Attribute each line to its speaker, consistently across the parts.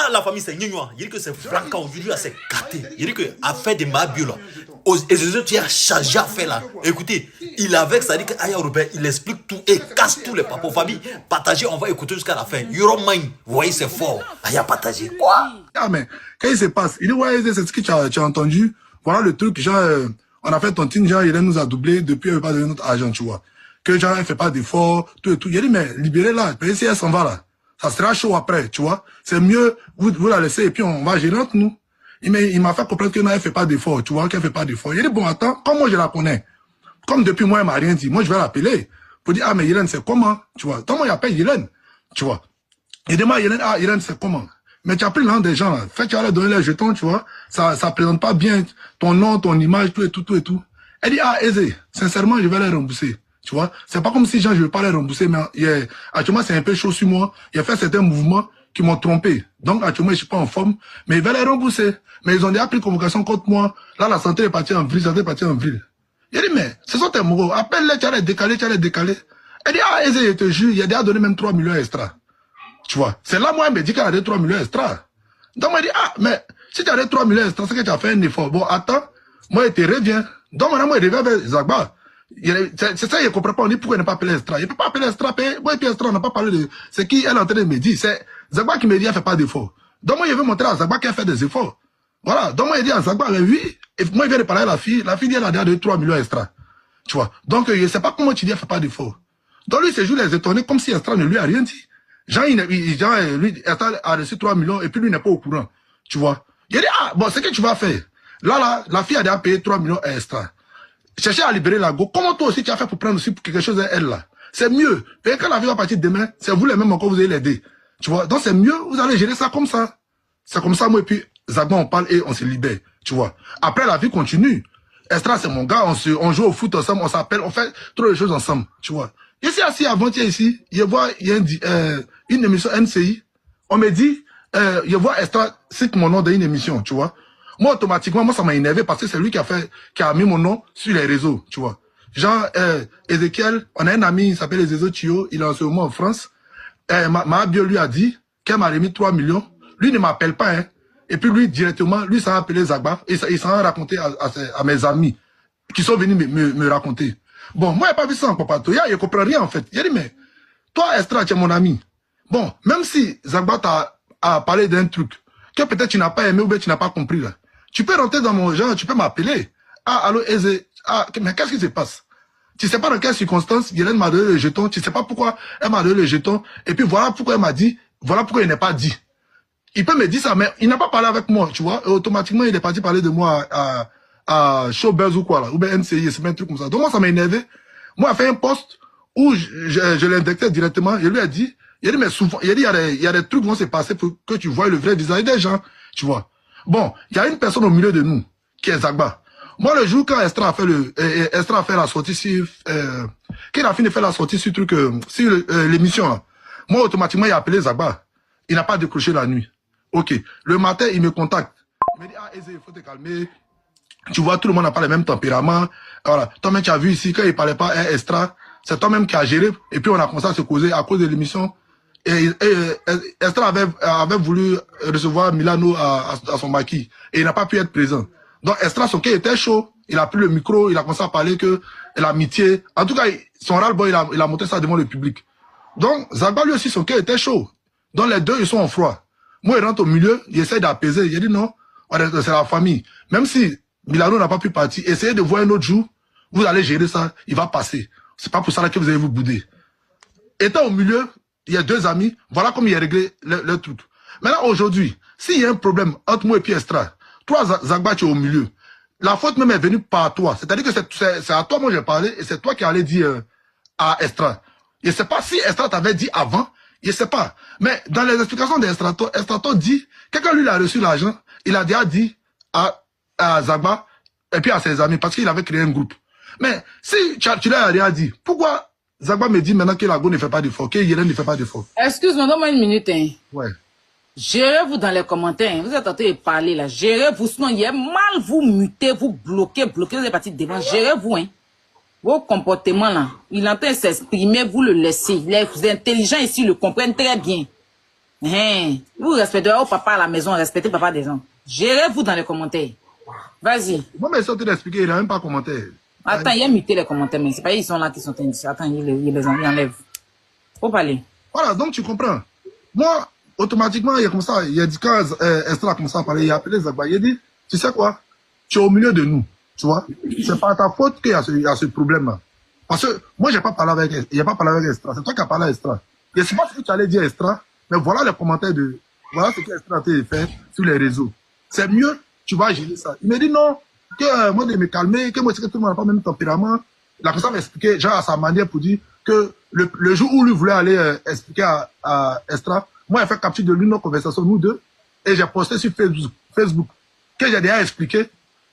Speaker 1: Ah, la famille, c'est Nignoa. Il dit que c'est Franca aujourd'hui, c'est gâté. Il dit que a fait des mabio là. Et les autres, il a chargé à faire là. Écoutez, il avec, ça dit que Aya Robert, il explique tout et casse tous les papos. Famille, partagez, on va écouter jusqu'à la fin. You're mine. Vous voyez, c'est fort. Aya, partagez. Quoi?
Speaker 2: Ah, mais quand il se passe, il dit, ouais, c'est ce que tu as entendu. Voilà le truc, genre, on a fait tontine, genre, il nous a doublé depuis, il veut pas donner notre argent, tu vois. Que genre, elle fait pas d'efforts, tout et tout. Il a dit, mais libérez-la, si elle s'en va là. Ça sera chaud après, tu vois. C'est mieux, vous la laissez et puis on va gérer entre nous. Il m'a fait comprendre que non, elle fait pas d'efforts, tu vois, qu'elle fait pas d'efforts. Il a dit, bon, attends, comme moi je la connais, comme depuis moi, elle m'a rien dit, moi je vais l'appeler. Pour dire, ah, mais Hélène, c'est comment, tu vois. Tant moi, il appelle Hélène, tu vois. Il dit, moi, Hélène, ah, Hélène, c'est comment. Mais tu as pris le nom des gens, là. Fait, tu vas leur donner les jetons, tu vois. Ça présente pas bien ton nom, ton image, tout et tout, tout et tout. Elle dit, ah, aisé, sincèrement, je vais les rembourser. Tu vois, c'est pas comme si genre, je veux pas les rembourser, mais actuellement, c'est un peu chaud sur moi. Il a fait certains mouvements qui m'ont trompé. Donc, actuellement, je suis pas en forme, mais ils veulent les rembourser. Mais ils ont déjà pris convocation contre moi. Là, la santé est partie en vrille, la santé est partie en vrille. Il a dit, mais, ce sont tes mots. Appelle-les, tu vas les décaler, tu vas les décaler. Elle dit, ah, Aisé, je te jure, il a déjà donné même 3 millions extra. Tu vois, c'est là, moi, elle me dit qu'elle a donné 3 millions extra. Donc, moi, je dis, ah, mais, si tu as donné 3 millions extra, c'est que tu as fait un effort. Bon, attends, moi, je te reviens. Donc, maintenant, moi, je reviens vers Zagba. C'est ça, il ne comprend pas. On dit pourquoi il n'a pas appelé extra. Il ne peut pas appeler extra. Moi, et puis extra, on n'a pas parlé de. C'est qui elle est en train de me dire. C'est Zagba qui me dit qu'elle ne fait pas d'efforts. Donc, moi, je veux montrer à Zagba qu'elle fait des efforts. Voilà. Donc, moi, il dit à Zagba, mais oui. Et moi, il vient de parler à la fille. La fille dit, elle a déjà donné 3 millions extra. Tu vois. Donc, je ne sais pas comment tu dis qu'elle ne fait pas d'efforts. Donc, lui, c'est juste les étonner comme si extra ne lui a rien dit. Jean, lui, extra a reçu 3 millions et puis lui n'est pas au courant. Tu vois. Il a dit, ah, bon, c'est que tu vas faire. Là, la fille a déjà payé 3 millions extra. Chercher à libérer la go. Comment toi aussi tu as fait pour prendre aussi pour quelque chose à elle là? C'est mieux. Et quand la vie va partir demain, c'est vous les mêmes encore, vous allez l'aider. Tu vois? Donc c'est mieux, vous allez gérer ça comme ça. C'est comme ça, moi, et puis, Zagba, on parle et on se libère. Tu vois? Après, la vie continue. Extra, c'est mon gars, on joue au foot ensemble, on s'appelle, on fait trop de choses ensemble. Tu vois? Ici, assis avant-hier ici, il y a une émission NCI. On me dit, je vois Extra cite mon nom dans une émission, tu vois? Moi, automatiquement, moi, ça m'a énervé parce que c'est lui qui a mis mon nom sur les réseaux, tu vois. Genre, Ezekiel, on a un ami, il s'appelle Ezezo Chio, il est en ce moment en France. Ma bio lui a dit qu'elle m'a remis 3 millions. Lui ne m'appelle pas, hein. Et puis lui, directement, lui, ça a appelé Zagba. Et il s'en a raconté à mes amis qui sont venus me raconter. Bon, moi, je n'ai pas vu ça en Papato. Je ne comprends rien, en fait. Il a dit, mais, toi, Extra, tu es mon ami. Bon, même si Zagba t'a parlé d'un truc que peut-être tu n'as pas aimé ou bien tu n'as pas compris, là. Tu peux rentrer dans mon genre, tu peux m'appeler. Ah, allô, Eze. Ah, mais qu'est-ce qui se passe? Tu sais pas dans quelles circonstances Hélène m'a donné le jeton. Tu sais pas pourquoi elle m'a donné le jeton. Et puis voilà pourquoi elle m'a dit, voilà pourquoi il n'est pas dit. Il peut me dire ça, mais il n'a pas parlé avec moi, tu vois. Et automatiquement, il est parti parler de moi à Showbuzz ou quoi, là. Ou bien NCI, c'est un truc comme ça. Donc moi, ça m'a énervé. Moi, il a fait un post où je l'indexais directement. Il lui a dit, mais souvent, il y a des trucs qui vont se passer pour que tu vois le vrai visage des gens, tu vois. Bon, il y a une personne au milieu de nous, qui est Zagba. Moi, le jour quand Extra a fait la sortie sur, qu'il a fini de faire la sortie sur truc, sur l'émission, là. Moi, automatiquement, il a appelé Zagba. Il n'a pas décroché la nuit. Ok. Le matin, il me contacte. Il me dit, ah, Eze, il faut te calmer. Tu vois, tout le monde n'a pas le même tempérament. Voilà. Toi-même, tu as vu ici, quand il parlait pas Extra, c'est toi-même qui as géré. Et puis, on a commencé à se causer à cause de l'émission. Et Extra avait voulu recevoir Milano à son maquis. Et il n'a pas pu être présent. Donc Extra, son cœur était chaud. Il a pris le micro, il a commencé à parler que l'amitié. En tout cas, son ras-le-bol, il a montré ça devant le public. Donc Zagba, lui aussi, son cœur était chaud. Donc les deux, ils sont en froid. Moi, il rentre au milieu, il essaie d'apaiser. Il dit non, c'est la famille. Même si Milano n'a pas pu partir, essayez de voir un autre jour. Vous allez gérer ça, il va passer. C'est pas pour ça que vous allez vous bouder. Étant au milieu, il y a deux amis, voilà comment il a réglé le truc. Maintenant, aujourd'hui, s'il y a un problème entre moi et puis Extra, toi, Zagba, tu es au milieu. La faute même est venue par toi. C'est-à-dire que c'est à toi, moi, j'ai parlé, et c'est toi qui allais dire à Extra. Je ne sais pas si Extra t'avait dit avant, je ne sais pas. Mais dans les explications d'Extra, Extra dit, quelqu'un lui a reçu l'argent, il a déjà dit à Zagba, et puis à ses amis, parce qu'il avait créé un groupe. Mais si tu l'as rien dit, pourquoi Zagba me dit maintenant que la go ne fait pas d'effort, que Hélène ne fait pas d'effort?
Speaker 3: Excuse-moi, donne-moi une minute. Hein.
Speaker 2: Ouais.
Speaker 3: Gérez-vous dans les commentaires. Vous êtes en train de parler là. Gérez-vous. Sinon, il y a mal vous muter, vous bloquer. Vous êtes parti devant. Gérez-vous. Hein. Vos comportements là. Il est en train de s'exprimer, vous le laissez. Les intelligents ici le comprennent très bien. Vous respectez au papa à la maison, respectez papa des gens. Gérez-vous dans les commentaires. Vas-y.
Speaker 2: Moi, mais ça, tu d'expliquer, il n'a même pas commenté.
Speaker 3: Attends, il a muté les commentaires, mais c'est pas ils sont là qui sont indicieux. Attends, il les enlève. Faut parler.
Speaker 2: Voilà, donc tu comprends. Moi, automatiquement, il y a comme ça, il a dit quand Esther a commencé à parler, il a appelé Zagba, il a dit, tu sais quoi, tu es au milieu de nous, tu vois. C'est pas ta faute qu'il y a ce problème-là. Parce que moi, j'ai pas parlé avec, il n'y a pas parlé avec Esther. C'est toi qui as parlé à Esther. Je sais pas ce que tu allais dire à Esther, mais voilà les commentaires voilà ce qu'Esther a fait sur les réseaux. C'est mieux, tu vas gérer ça. Il me dit non, que moi de me calmer, que moi, c'est que tout le monde n'a pas le même tempérament. La personne m'a expliqué, genre à sa manière pour dire que le jour où lui voulait aller expliquer à Esther, moi, j'ai fait capture de l'une de nos conversations, nous deux, et j'ai posté sur Facebook, que j'ai déjà expliqué.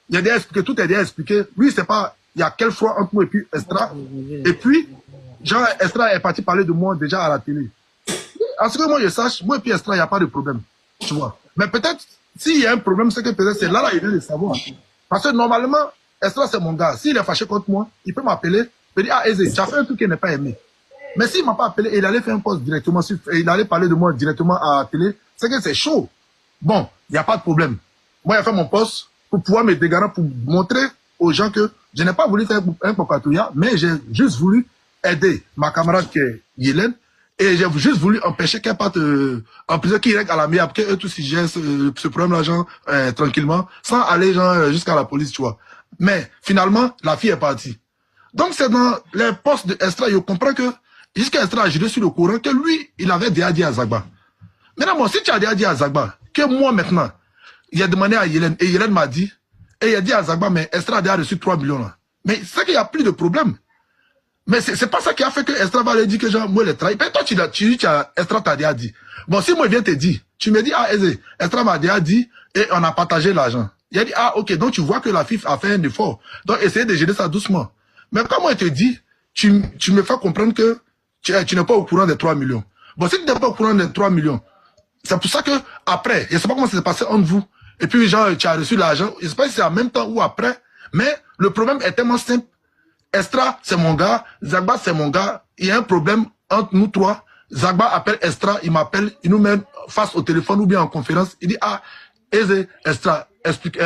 Speaker 2: J'ai déjà expliqué, tout est déjà expliqué. Lui, c'est pas, il y a quel froid entre moi et puis Esther. Et puis, genre, Esther est parti parler de moi déjà à la télé. À ce que moi je sache, moi et puis Esther, il n'y a pas de problème. Tu vois. Mais peut-être, s'il y a un problème, c'est que peut-être c'est là, il vient de savoir. Parce que normalement, Esther, c'est mon gars. S'il est fâché contre moi, il peut m'appeler, il peut dire, ah, Eze, tu as fait un truc qu'il n'est pas aimé. Mais s'il ne m'a pas appelé et il allait faire un post directement, et il allait parler de moi directement à la télé, c'est que c'est chaud. Bon, il n'y a pas de problème. Moi, j'ai fait mon post pour pouvoir me dégarer, pour montrer aux gens que je n'ai pas voulu faire un Kokatouya, mais j'ai juste voulu aider ma camarade qui est Yélène, et j'ai juste voulu empêcher qu'elle parte en prison, qu'il règle à la mienne, qu'eux tous ils gèrent ce problème-là, genre, tranquillement, sans aller genre jusqu'à la police, tu vois. Mais finalement, la fille est partie. Donc c'est dans les postes de Esther, je comprends que jusqu'à Esther a géré sur le courant que lui, il avait déjà dit à Zagba. Maintenant, moi, si tu as déjà dit à Zagba que moi maintenant, il a demandé à Yélène, et Yélène m'a dit, et il a dit à Zagba, mais Esther a déjà reçu 3 millions là. Mais c'est qu'il n'y a plus de problème. Mais c'est pas ça qui a fait que Esther va lui dire que genre, moi, le travail. Toi, Esther t'a déjà dit. Bon, si moi, je viens te dire, tu me dis, ah, Esther m'a déjà dit, et on a partagé l'argent. Il a dit, ah, ok, donc tu vois que la fille a fait un effort. Donc, essayez de gérer ça doucement. Mais quand moi, je te dis, tu me fais comprendre que tu n'es pas au courant des 3 millions. Bon, si tu n'es pas au courant des 3 millions, c'est pour ça que, après, je sais pas comment ça s'est passé entre vous, et puis, genre, tu as reçu l'argent, je sais pas si c'est en même temps ou après, mais le problème est tellement simple. Estra, c'est mon gars, Zagba, c'est mon gars, il y a un problème entre nous trois. Zagba appelle Estra, il m'appelle, il nous met face au téléphone ou bien en conférence, il dit, ah, Eze, Estra, explique,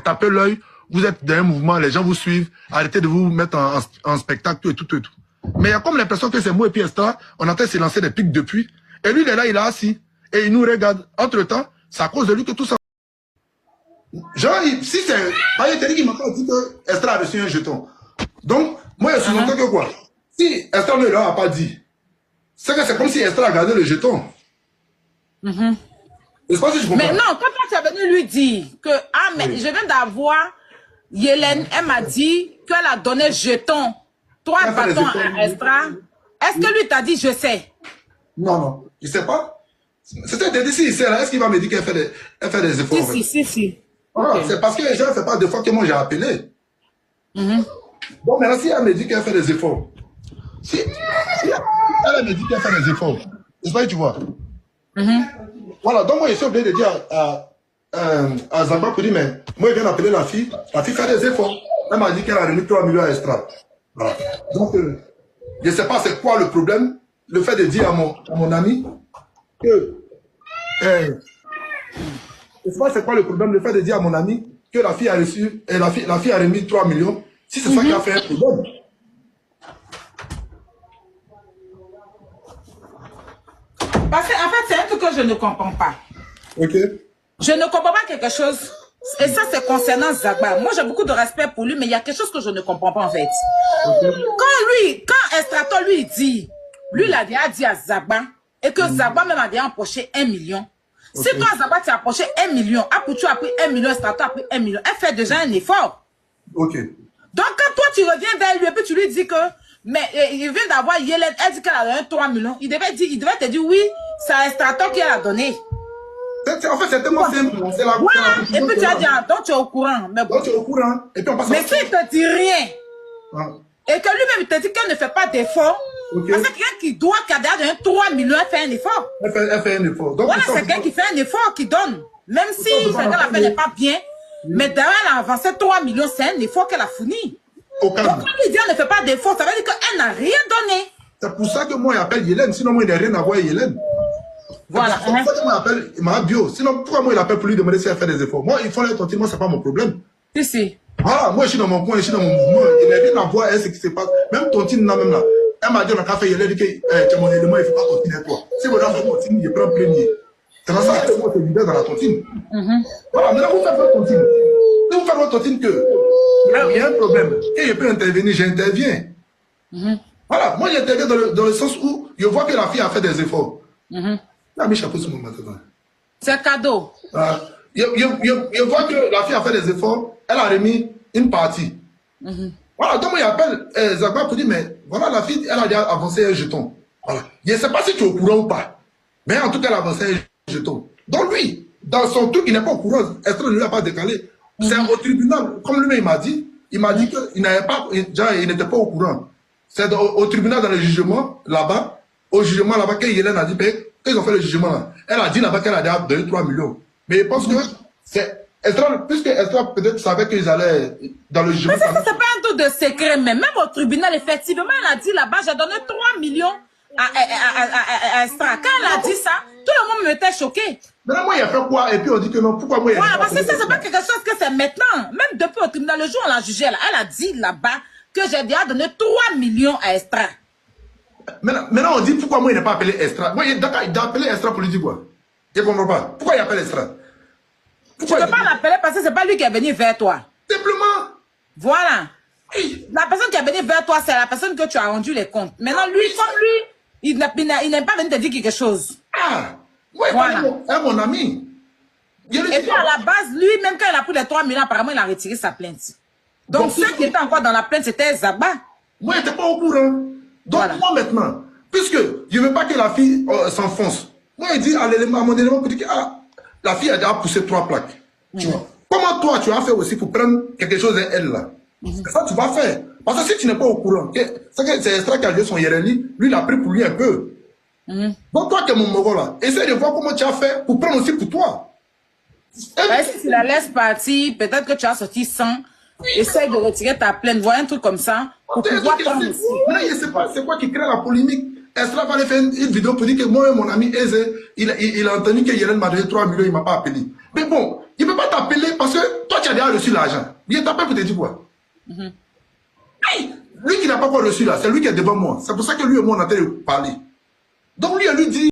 Speaker 2: tapez l'œil, vous êtes dans un mouvement, les gens vous suivent, arrêtez de vous mettre en spectacle, tout et tout. Mais il y a comme l'impression que c'est moi et puis Estra, on a en train de se lancer des pics depuis, et lui, il est là, il est assis, et il nous regarde. Entre-temps, c'est à cause de lui que tout ça... Genre, si c'est... Il t'a dit qu'il m'a pas dit que Estra a reçu un jeton. Donc, moi, je suis que quoi? Si Esther ne leur a pas dit, c'est que c'est comme si Esther a gardé le jeton. Je sais pas si je comprends.
Speaker 3: Mais non, quand toi, tu es venu lui dire que, ah, mais je viens d'avoir Yélène, elle m'a dit qu'elle a donné jeton, 3 bâtons à Esther. Est-ce que lui t'a dit, je sais?
Speaker 2: Non, non, je sais pas. C'était d'ici, il sait là. Est-ce qu'il va me dire qu'elle fait des efforts?
Speaker 3: Si.
Speaker 2: Voilà,
Speaker 3: Okay.
Speaker 2: c'est parce que les gens ne font pas deux fois que moi j'ai appelé. Bon, maintenant, si elle me dit qu'elle fait des efforts, si elle me dit qu'elle fait des efforts, c'est ça que tu vois. Voilà, donc moi, je suis obligé de dire à Zagba pour dire, mais moi, je viens d'appeler la fille fait des efforts. Elle m'a dit qu'elle a remis 3 millions à Estra. Voilà. Donc, je ne sais pas c'est quoi le problème, le fait de dire à mon ami que... je ne sais pas c'est quoi le problème, le fait de dire à mon ami que la fille a reçu, et la fille a remis 3 millions. Si c'est ça qui a fait un problème.
Speaker 3: Parce qu'en fait, c'est un truc que je ne comprends pas.
Speaker 2: Ok.
Speaker 3: Je ne comprends pas quelque chose. Et ça, c'est concernant Zagba. Moi, j'ai beaucoup de respect pour lui, mais il y a quelque chose que je ne comprends pas, en fait. Quand Estrato lui dit, lui, il a déjà dit à Zagba, et que Zagba même a déjà empoché 1 million. Si toi, Zagba, tu as empoché 1 million, Aputu a pris 1 million, Estrato a pris 1 million, elle fait déjà un effort.
Speaker 2: Ok.
Speaker 3: Donc, quand toi, tu reviens vers lui et puis tu lui dis que, mais il vient d'avoir Yélène, elle dit qu'elle a donné 3 millions, il devait te dire oui, c'est Estrato qui a donné.
Speaker 2: En fait, c'est tellement simple.
Speaker 3: Voilà, et puis tu as dit, donc tu es au courant. Mais,
Speaker 2: donc tu es au courant, et puis on passe.
Speaker 3: Mais s'il ne te dit rien, et que lui-même te dit qu'elle ne fait pas d'effort, parce que quelqu'un qui doit, qui a déjà donné 3 millions, elle fait un effort.
Speaker 2: Elle fait un effort. Donc,
Speaker 3: voilà, c'est quelqu'un qui fait un effort, qui donne. Même si ce qu'elle a fait n'est pas bien, mais derrière, elle a avancé 3 millions, c'est un effort qu'elle a fourni. Donc, quand lui dit qu'elle ne fait pas d'effort, ça veut dire qu'elle n'a rien donné.
Speaker 2: C'est pour ça que moi, j'appelle Yélène, sinon moi, il n'y a rien à voir avec Yélène.
Speaker 3: Voilà.
Speaker 2: Pourquoi moi il appelle ma bio? Sinon, pourquoi moi il appelle pour lui demander si elle fait des efforts? Moi, il faut les tontines, moi, c'est pas mon problème.
Speaker 3: Si.
Speaker 2: Voilà, moi je suis dans mon coin, je suis dans mon mouvement. Il n'a rien à voir avec ce qui se passe. Même tontine, là, même là. Elle m'a dit, on a qu'à faire, il a dit que tu mon élément, il ne faut pas tontine avec toi. Si vous avez tontine, je prends premier. C'est pour ça que moi, c'est leader dans la tontine. Voilà, maintenant, vous faites votre tontine. Si vous faites votre tontine que il y a un problème, et je peux intervenir, j'interviens. Voilà, moi j'interviens dans le sens où je vois que la fille a fait des efforts. Là, mes chapeaux sur mon maintenant.
Speaker 3: C'est cadeau.
Speaker 2: Je vois que la fille a fait des efforts, elle a remis une partie. Voilà, donc moi j'appelle Zagba pour dire, mais voilà, la fille, elle a déjà avancé un jeton. Voilà. Je ne sais pas si tu es au courant ou pas, mais en tout cas, elle a avancé un jeton. Donc lui, dans son truc, il n'est pas au courant. Est-ce ne lui a pas décalé? C'est au tribunal, comme lui-même il m'a dit qu'il n'avait pas, déjà, il n'était pas au courant. C'est au tribunal dans le jugement, là-bas, au jugement là-bas, quand Hélène a dit, qu'ils ont fait le jugement là, elle a dit là-bas qu'elle a déjà donné 3 millions. Mais je pense que c'est Estra, puisque Estra peut-être savait qu'ils allaient dans le jugement.
Speaker 3: Mais ça, c'est pas un truc de secret, mais même au tribunal, effectivement, elle a dit là-bas, j'ai donné 3 millions à Estra. Quand elle a dit ça, tout le monde me était choqué.
Speaker 2: Maintenant, moi, il a fait quoi? Et puis on dit que non, pourquoi moi il a
Speaker 3: Voilà, parce que ça, c'est pas quelque chose que c'est maintenant. Même depuis au tribunal, le jour où on l'a jugé, elle a dit là-bas que j'ai déjà donné 3 millions à Estra.
Speaker 2: Maintenant, on dit pourquoi moi il n'a pas appelé Estra. Moi, il a appelé Estra pour lui dire quoi? Je ne comprends pas. Pourquoi il appelle Estra?
Speaker 3: Pourquoi tu ne peux pas l'appeler parce que c'est pas lui qui est venu vers toi.
Speaker 2: Simplement.
Speaker 3: Voilà.
Speaker 2: Hey.
Speaker 3: La personne qui est venue vers toi, c'est la personne que tu as rendu les comptes. Maintenant, lui, comme lui, il n'est pas venu te dire quelque chose.
Speaker 2: Ah, ouais,
Speaker 3: voilà.
Speaker 2: Mon ami.
Speaker 3: Et puis à la base, lui, même quand il a pris les 3 millions, apparemment, il a retiré sa plainte. Donc, ceux qui étaient encore dans la plainte, c'était Zagba.
Speaker 2: Moi, je n'étais pas au courant. Donc, voilà. Moi, maintenant, puisque je ne veux pas que la fille s'enfonce, moi, il dit à mon élément pour dire que la fille a déjà poussé 3 plaques. Tu vois. Comment toi, tu as fait aussi pour prendre quelque chose d'elle là? C'est ça que tu vas faire. Parce que si tu n'es pas au courant, c'est Estra qui a joué son Yereli, lui, il a pris pour lui un peu. Donc, toi qui es mon mogol là, essaie de voir comment tu as fait pour prendre aussi pour toi.
Speaker 3: Si tu la laisses partir, peut-être que tu as sorti 100. Oui. Essaye de retirer ta plainte, vois un truc comme ça, pour pouvoir prendre aussi.
Speaker 2: Mais je ne sais pas, c'est quoi qui crée la polémique? Estra va aller faire une vidéo pour dire que moi, mon ami Eze, il a entendu que Yeren m'a donné 3 millions, il ne m'a pas appelé. Mais bon, il ne peut pas t'appeler parce que toi, tu as déjà reçu l'argent. Il t'appelle pour te dire quoi? Hey, lui qui n'a pas reçu là, c'est lui qui est devant moi. C'est pour ça que lui et moi, on a en train de parler. Donc lui, elle lui dit,